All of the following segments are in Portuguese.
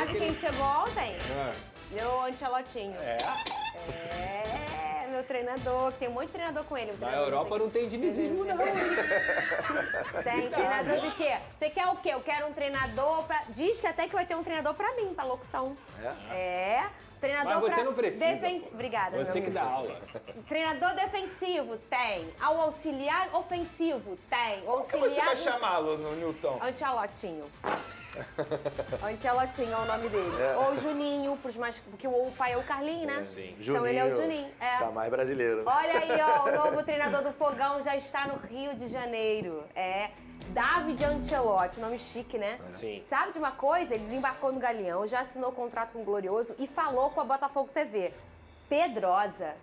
Sabe quem chegou ontem? Ah. Meu Ancelotinho. Meu treinador, que tem um monte de treinador com ele. Na Europa não tem dinizismo, não. Tem treinador de quê? Você quer o quê? Eu quero um treinador pra... Diz que até que vai ter um treinador pra mim, pra locução. Treinador Mas você não precisa. Obrigada, Você que dá aula. Treinador defensivo, tem. Ao auxiliar ofensivo, tem. Como que você vai chamá-lo no Newton? Ancelotinho. Ancelotinho é o nome dele. Ou Juninho, porque o pai é o Carlinho, né? Sim. Então ele é o Juninho. Tá mais brasileiro. Olha aí, ó, o novo treinador do Fogão já está no Rio de Janeiro. David Ancelotti, nome chique, né? Sim. Sabe de uma coisa? Ele desembarcou no Galeão, já assinou contrato com o Glorioso e falou com a Botafogo TV. Pedrosa.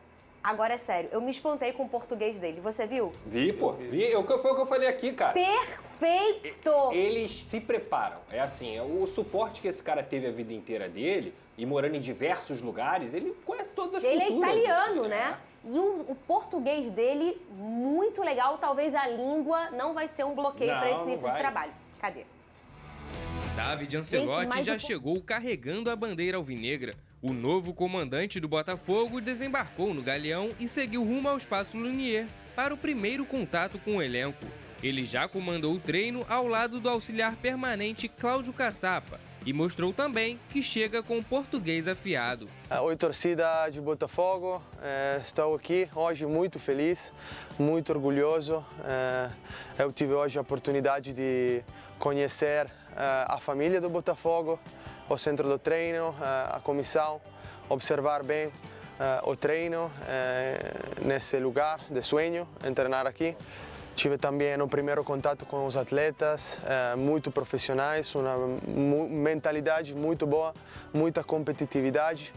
Agora é sério, eu me espantei com o português dele. Você viu? Vi, pô. Vi. Foi o que eu falei aqui, cara. Perfeito! Eles se preparam. É assim, o suporte que esse cara teve a vida inteira dele, e morando em diversos lugares, ele conhece todas as culturas. Ele é italiano, assim, né? E o português dele, muito legal. Talvez a língua não vai ser um bloqueio para esse início de trabalho. Cadê? David Ancelotti já chegou carregando a bandeira alvinegra. O novo comandante do Botafogo desembarcou no Galeão e seguiu rumo ao Espaço Lunier para o primeiro contato com o elenco. Ele já comandou o treino ao lado do auxiliar permanente Cláudio Caçapa e mostrou também que chega com o português afiado. Oi, torcida de Botafogo. Estou aqui hoje muito feliz, muito orgulhoso. Eu tive hoje a oportunidade de conhecer a família do Botafogo, o centro do treino, a comissão, observar bem o treino nesse lugar de sonho, treinar aqui. Tive também um primeiro contato com os atletas, muito profissionais, uma mentalidade muito boa, muita competitividade.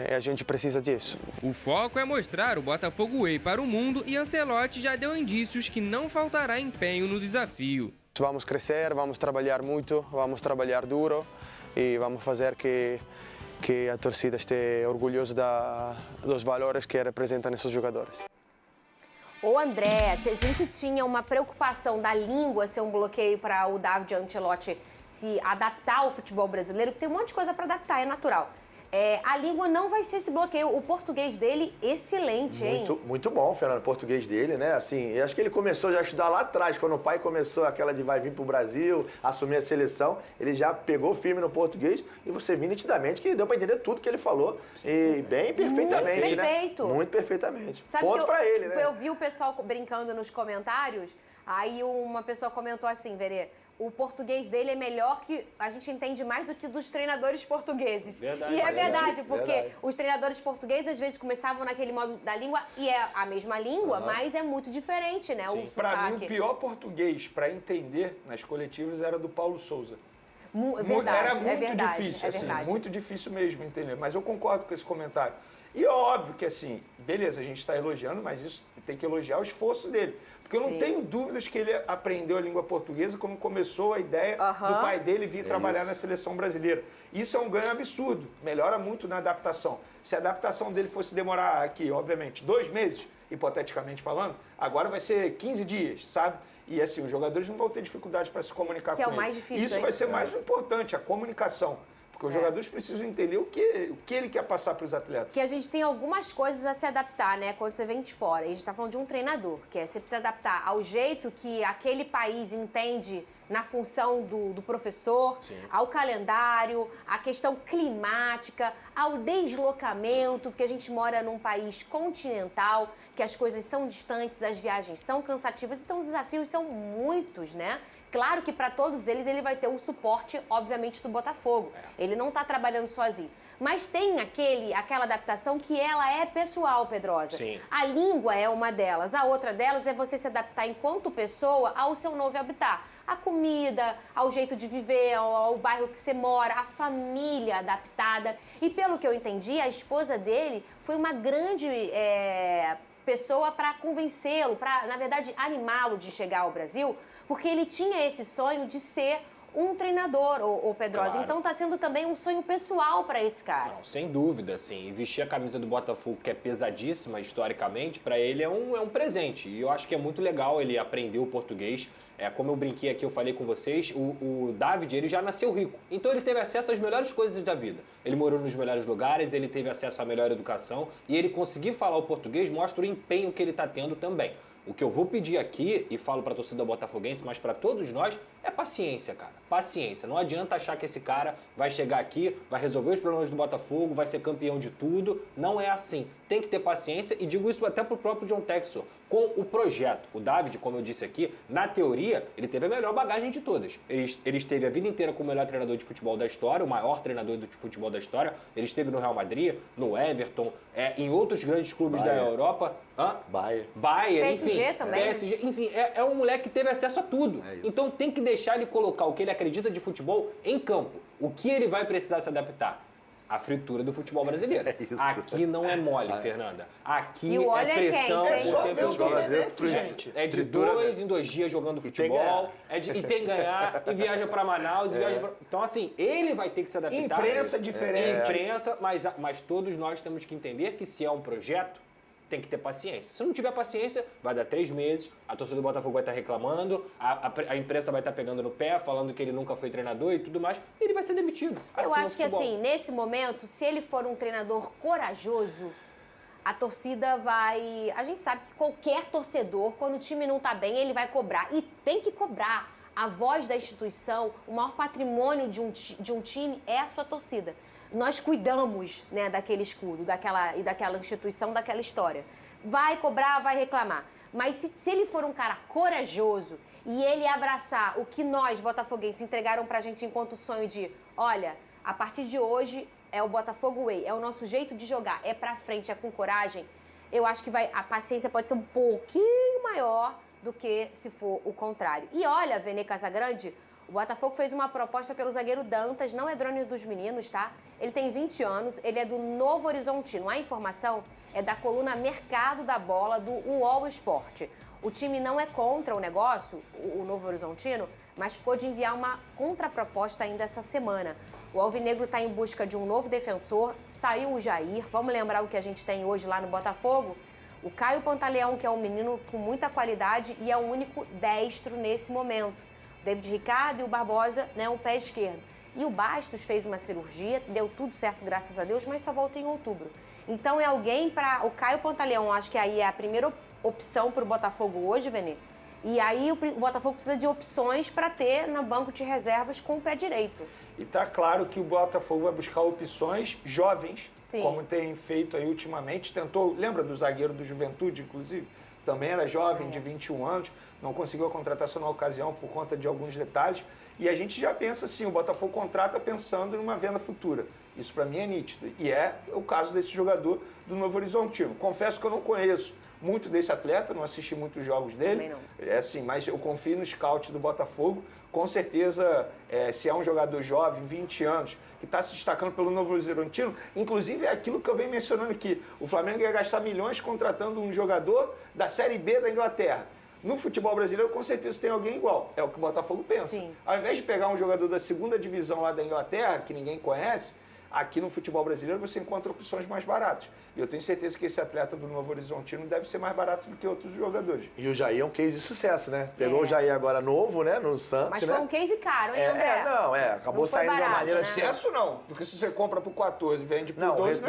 E a gente precisa disso. O foco é mostrar o Botafogo Way para o mundo e Ancelotti já deu indícios que não faltará empenho no desafio. Vamos crescer, vamos trabalhar muito, vamos trabalhar duro e vamos fazer que a torcida esteja orgulhosa dos valores que representam esses jogadores. Ô André, se a gente tinha uma preocupação da língua ser um bloqueio para o David Ancelotti se adaptar ao futebol brasileiro, que tem um monte de coisa para adaptar, é natural. A língua não vai ser esse bloqueio. O português dele, excelente, hein? Muito bom, Fernando, o português dele, né? Assim, eu acho que ele começou já a estudar lá atrás, quando o pai começou aquela de vai vir pro Brasil, assumir a seleção, ele já pegou firme no português e você viu nitidamente que deu para entender tudo que ele falou. E bem perfeitamente, muito perfeito. Né? Muito perfeitamente. Sabe ponto para ele, né? Eu vi o pessoal brincando nos comentários, aí uma pessoa comentou assim, Verê, o português dele é melhor que... A gente entende mais do que dos treinadores portugueses. Verdade, e é verdade, porque verdade. os treinadores portugueses às vezes começavam naquele modo da língua, e é a mesma língua, mas é muito diferente, né? O Para mim, sotaque. o pior português para entender nas coletivas era do Paulo Souza. Verdade, Era muito é verdade, difícil, é assim, verdade. muito difícil mesmo entender. Mas eu concordo com esse comentário. E é óbvio que, assim, beleza, a gente está elogiando, mas isso tem que elogiar o esforço dele. Porque eu não tenho dúvidas que ele aprendeu a língua portuguesa quando começou a ideia do pai dele vir trabalhar na seleção brasileira. Isso é um ganho absurdo, melhora muito na adaptação. Se a adaptação dele fosse demorar aqui, obviamente, 2 meses, hipoteticamente falando, agora vai ser 15 dias, sabe? E assim, os jogadores não vão ter dificuldade para se comunicar com ele. Que é o mais difícil, Isso hein? vai ser mais importante, a comunicação. Porque os jogadores precisam entender o que ele quer passar para os atletas. Porque a gente tem algumas coisas a se adaptar, né? Quando você vem de fora. E a gente está falando de um treinador, que você precisa adaptar ao jeito que aquele país entende na função do professor, ao calendário, à questão climática, ao deslocamento, porque a gente mora num país continental, que as coisas são distantes, as viagens são cansativas, então os desafios são muitos, né? Claro que para todos eles ele vai ter o suporte, obviamente, do Botafogo. Ele não está trabalhando sozinho. Mas tem aquela adaptação que ela é pessoal, Pedrosa. Sim. A língua é uma delas. A outra delas é você se adaptar enquanto pessoa ao seu novo habitat. A comida, ao jeito de viver, ao bairro que você mora, a família adaptada. E pelo que eu entendi, a esposa dele foi uma grande pessoa para convencê-lo, para, na verdade, animá-lo de chegar ao Brasil, porque ele tinha esse sonho de ser um treinador, o Pedrosa. Claro. Então tá sendo também um sonho pessoal para esse cara. Não, sem dúvida, assim. E vestir a camisa do Botafogo, que é pesadíssima historicamente, para ele é um presente. E eu acho que é muito legal ele aprender o português. Como eu brinquei aqui, eu falei com vocês, o David, ele já nasceu rico. Então ele teve acesso às melhores coisas da vida. Ele morou nos melhores lugares, ele teve acesso à melhor educação e ele conseguir falar o português mostra o empenho que ele está tendo também. O que eu vou pedir aqui, e falo para a torcida botafoguense, mas para todos nós, é paciência, cara. Paciência. Não adianta achar que esse cara vai chegar aqui, vai resolver os problemas do Botafogo, vai ser campeão de tudo. Não é assim. Tem que ter paciência e digo isso até pro próprio John Textor. Com o projeto. O David, como eu disse aqui, na teoria, ele teve a melhor bagagem de todas. Ele esteve a vida inteira como o melhor treinador de futebol da história, o maior treinador de futebol da história. Ele esteve no Real Madrid, no Everton, em outros grandes clubes da Europa. Bayern, PSG enfim, também. PSG, enfim, é um moleque que teve acesso a tudo. Então tem que deixar ele colocar o que ele acredita de futebol em campo. O que ele vai precisar se adaptar? A fritura do futebol brasileiro. Aqui não é mole, Fernanda. Aqui é pressão. É de 2 em 2 dias jogando futebol. E tem que ganhar. E viaja para Manaus. Então, assim, ele vai ter que se adaptar. Imprensa diferente. Imprensa, mas todos nós temos que entender que se é um projeto, tem que ter paciência. Se não tiver paciência, vai dar 3 meses, a torcida do Botafogo vai estar reclamando, a imprensa vai estar pegando no pé, falando que ele nunca foi treinador e tudo mais, e ele vai ser demitido. Eu acho que assim, nesse momento, se ele for um treinador corajoso, a torcida vai... A gente sabe que qualquer torcedor, quando o time não tá bem, ele vai cobrar. E tem que cobrar. A voz da instituição, o maior patrimônio de um time é a sua torcida. Nós cuidamos, né, daquele escudo, daquela instituição, daquela história. Vai cobrar, vai reclamar. Mas se ele for um cara corajoso e ele abraçar o que nós, botafoguenses, entregaram pra gente enquanto sonho de, olha, a partir de hoje é o Botafogo Way, é o nosso jeito de jogar, é pra frente, é com coragem, eu acho que a paciência pode ser um pouquinho maior do que se for o contrário. E olha, Vene Casagrande, o Botafogo fez uma proposta pelo zagueiro Dantas, não é drone dos meninos, tá? Ele tem 20 anos, ele é do Novo Horizontino. A informação é da coluna Mercado da Bola do UOL Esporte. O time não é contra o negócio, o Novo Horizontino, mas ficou de enviar uma contraproposta ainda essa semana. O Alvinegro está em busca de um novo defensor, saiu o Jair, vamos lembrar o que a gente tem hoje lá no Botafogo? O Caio Pantaleão, que é um menino com muita qualidade e é o único destro nesse momento. David Ricardo e o Barbosa, né, o pé esquerdo. E o Bastos fez uma cirurgia, deu tudo certo, graças a Deus, mas só volta em outubro. Então é alguém para... O Caio Pantaleão, acho que aí é a primeira opção para o Botafogo hoje, Vene. E aí o Botafogo precisa de opções para ter no banco de reservas com o pé direito. E tá claro que o Botafogo vai buscar opções jovens, sim, como tem feito aí ultimamente. Tentou, lembra do zagueiro do Juventude, inclusive? Também era jovem, de 21 anos, não conseguiu a contratação na ocasião por conta de alguns detalhes. E a gente já pensa assim, o Botafogo contrata pensando numa venda futura. Isso para mim é nítido. E é o caso desse jogador do Novo Horizontino. Confesso que eu não conheço muito desse atleta, não assisti muitos jogos dele. Também não. Assim, mas eu confio no scout do Botafogo. Com certeza, se é um jogador jovem, 20 anos, que está se destacando pelo Novo Horizontino, inclusive é aquilo que eu venho mencionando aqui. O Flamengo ia gastar milhões contratando um jogador da Série B da Inglaterra. No futebol brasileiro, com certeza tem alguém igual. É o que o Botafogo pensa. Sim. Ao invés de pegar um jogador da segunda divisão lá da Inglaterra, que ninguém conhece, aqui no futebol brasileiro você encontra opções mais baratas. E eu tenho certeza que esse atleta do Novo Horizontino deve ser mais barato do que outros jogadores. E o Jair é um case de sucesso, né? Pegou o Jair agora novo, né? No Santos, mas foi um case caro, hein, André? Acabou não saindo barato, de uma maneira... né? Sucesso não, porque se você compra por 14 e vende por 12,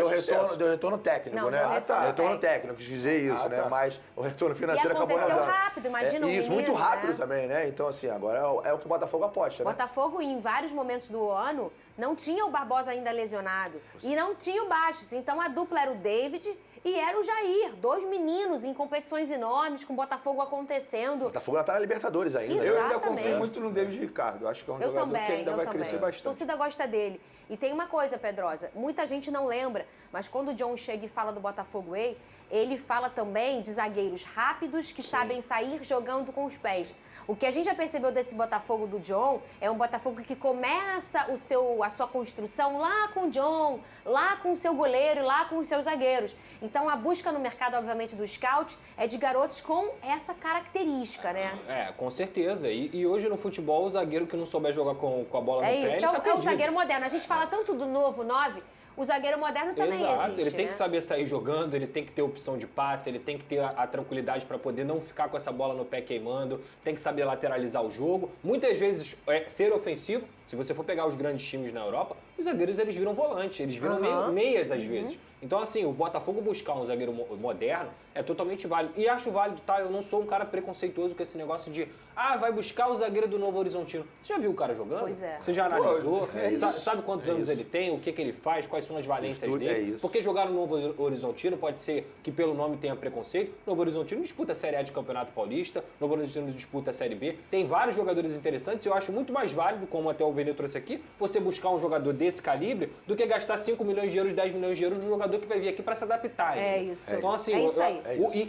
deu retorno técnico, não, né? Retorno técnico, quis dizer isso, né? Mas o retorno financeiro acabou não dando. E aconteceu rápido, imagina isso, muito rápido também, né? Então, assim, agora é o que o Botafogo aposta, né? Botafogo, em vários momentos do ano, não tinha o Barbosa ainda lesionado. E não tinha o Bastos. Então, a dupla era o David e era o Jair. 2 meninos em competições enormes, com o Botafogo acontecendo. O Botafogo está na Libertadores ainda. Eu ainda confio muito no David Ricardo. Acho que é um jogador que ainda vai crescer bastante. A torcida gosta dele. E tem uma coisa, Pedrosa, muita gente não lembra, mas quando o John chega e fala do Botafogo Way, ele fala também de zagueiros rápidos que sabem sair jogando com os pés. O que a gente já percebeu desse Botafogo do John é um Botafogo que começa a sua construção lá com o John, lá com o seu goleiro e lá com os seus zagueiros. Então, a busca no mercado, obviamente, do scout é de garotos com essa característica, né? Com certeza. E hoje no futebol, o zagueiro que não souber jogar com a bola no pé, isso, ele tá é o zagueiro moderno. A gente fala tanto do novo 9, o zagueiro moderno também existe, ele tem né? que saber sair jogando, ele tem que ter opção de passe, ele tem que ter a tranquilidade para poder não ficar com essa bola no pé queimando, tem que saber lateralizar o jogo. Muitas vezes, ser ofensivo, se você for pegar os grandes times na Europa, os zagueiros eles viram volante, eles viram meias às vezes. Então, assim, o Botafogo buscar um zagueiro moderno é totalmente válido. E acho válido, tá? Eu não sou um cara preconceituoso com esse negócio de vai buscar o zagueiro do Novo Horizontino. Você já viu o cara jogando? Pois é. Você já analisou? Sabe quantos anos ele tem? O que ele faz? Quais são as valências dele? Porque jogar no Novo Horizontino pode ser que pelo nome tenha preconceito. Novo Horizontino disputa a Série A de Campeonato Paulista, Novo Horizontino disputa a Série B. Tem vários jogadores interessantes e eu acho muito mais válido, como até o Vene trouxe aqui, você buscar um jogador desse calibre do que gastar 5 milhões de euros, 10 milhões de euros num jogador que vai vir aqui para se adaptar. É isso. Então, assim, isso aí.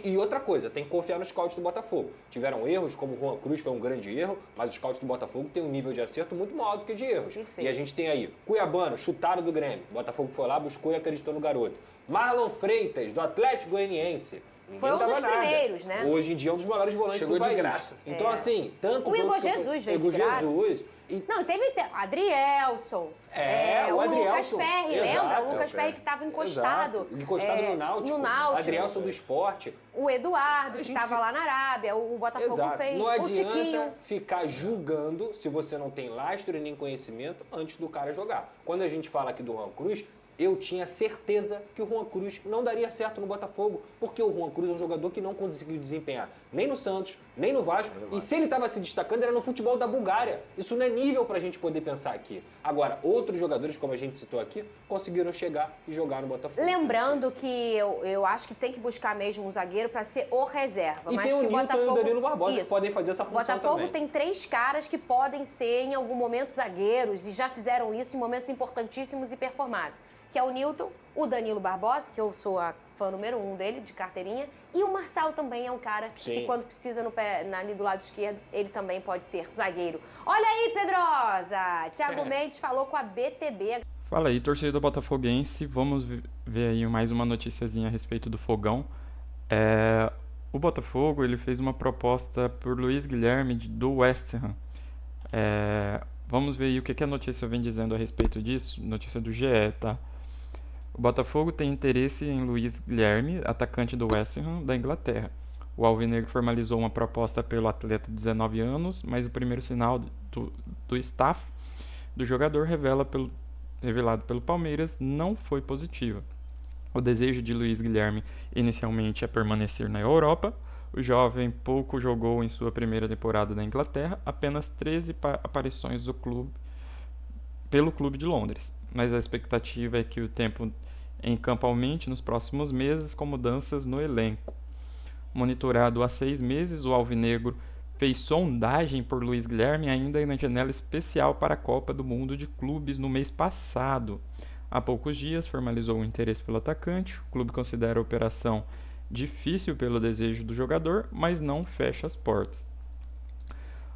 E outra coisa, tem que confiar nos scouts do Botafogo. Tiveram erros, como o Juan Cruz foi um grande erro, mas os scouts do Botafogo têm um nível de acerto muito maior do que de erros. Perfeito. E a gente tem aí Cuiabano, chutado do Grêmio. O Botafogo foi lá, buscou e acreditou no garoto. Marlon Freitas, do Atlético Goianiense. Foi um dos primeiros, né? Hoje em dia é um dos melhores volantes do país. De graça. Então, assim, tanto... O Igor Jesus veio de graça. Não, teve Adrielson. O Lucas Adrielson. Perry, lembra? O Lucas Perry que estava encostado. Exato. Encostado no Náutico. Adrielson do Esporte. O Eduardo, que estava lá na Arábia. O Botafogo fez. Não o adianta Tiquinho. ficar julgando se você não tem lastro e nem conhecimento antes do cara jogar. Quando a gente fala aqui do Juan Cruz, eu tinha certeza que o Juan Cruz não daria certo no Botafogo, porque o Juan Cruz é um jogador que não conseguiu desempenhar nem no Santos, nem no Vasco, e se ele estava se destacando era no futebol da Bulgária. Isso não é nível para a gente poder pensar aqui. Agora, outros jogadores, como a gente citou aqui, conseguiram chegar e jogar no Botafogo. Lembrando que eu acho que tem que buscar mesmo um zagueiro para ser o reserva. E mas tem o que Nilton Botafogo... e o Danilo Barbosa que podem fazer essa função também. O Botafogo tem 3 caras que podem ser, em algum momento, zagueiros, e já fizeram isso em momentos importantíssimos e performaram. Que é o Nilton, o Danilo Barbosa, que eu sou a fã número 1 dele, de carteirinha, e o Marçal também é um cara que quando precisa ali do lado esquerdo, ele também pode ser zagueiro. Olha aí, Pedrosa! Thiago Mendes falou com a BTB. Fala aí, torcedor botafoguense, vamos ver aí mais uma noticiazinha a respeito do Fogão. O Botafogo ele fez uma proposta por Luiz Guilherme do West Ham. Vamos ver aí o que a notícia vem dizendo a respeito disso, notícia do GE, tá? O Botafogo tem interesse em Luiz Guilherme, atacante do West Ham da Inglaterra. O alvinegro formalizou uma proposta pelo atleta de 19 anos, mas o primeiro sinal do staff do jogador revelado pelo Palmeiras não foi positivo. O desejo de Luiz Guilherme inicialmente é permanecer na Europa. O jovem pouco jogou em sua primeira temporada na Inglaterra, apenas 13 aparições pelo clube de Londres. Mas a expectativa é que o tempo em campo aumente nos próximos meses com mudanças no elenco. Monitorado há 6 meses, o alvinegro fez sondagem por Luiz Guilherme ainda na janela especial para a Copa do Mundo de Clubes no mês passado. Há poucos dias formalizou o interesse pelo atacante. O clube considera a operação difícil pelo desejo do jogador, mas não fecha as portas.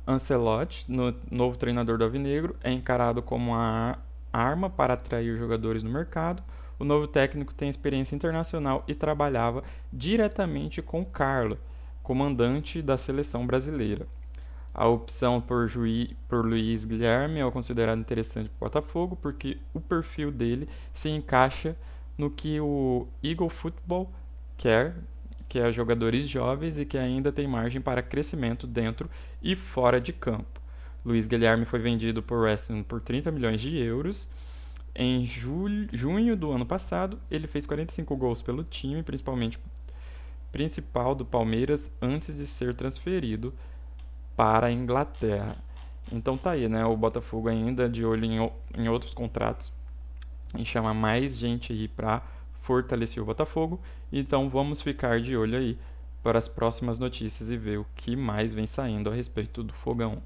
Ancelotti, novo treinador do alvinegro, é encarado como uma arma para atrair jogadores no mercado. O novo técnico tem experiência internacional e trabalhava diretamente com Carlo, comandante da seleção brasileira. A opção por Luiz Guilherme é considerada interessante para o Botafogo porque o perfil dele se encaixa no que o Eagle Football quer, que é jogadores jovens e que ainda tem margem para crescimento dentro e fora de campo. Luiz Guilherme foi vendido por West Ham por 30 milhões de euros. Em junho do ano passado, ele fez 45 gols pelo time, principal do Palmeiras, antes de ser transferido para a Inglaterra. Então tá aí, né? O Botafogo ainda de olho em outros contratos, em chamar mais gente aí para fortalecer o Botafogo. Então vamos ficar de olho aí para as próximas notícias e ver o que mais vem saindo a respeito do Fogão.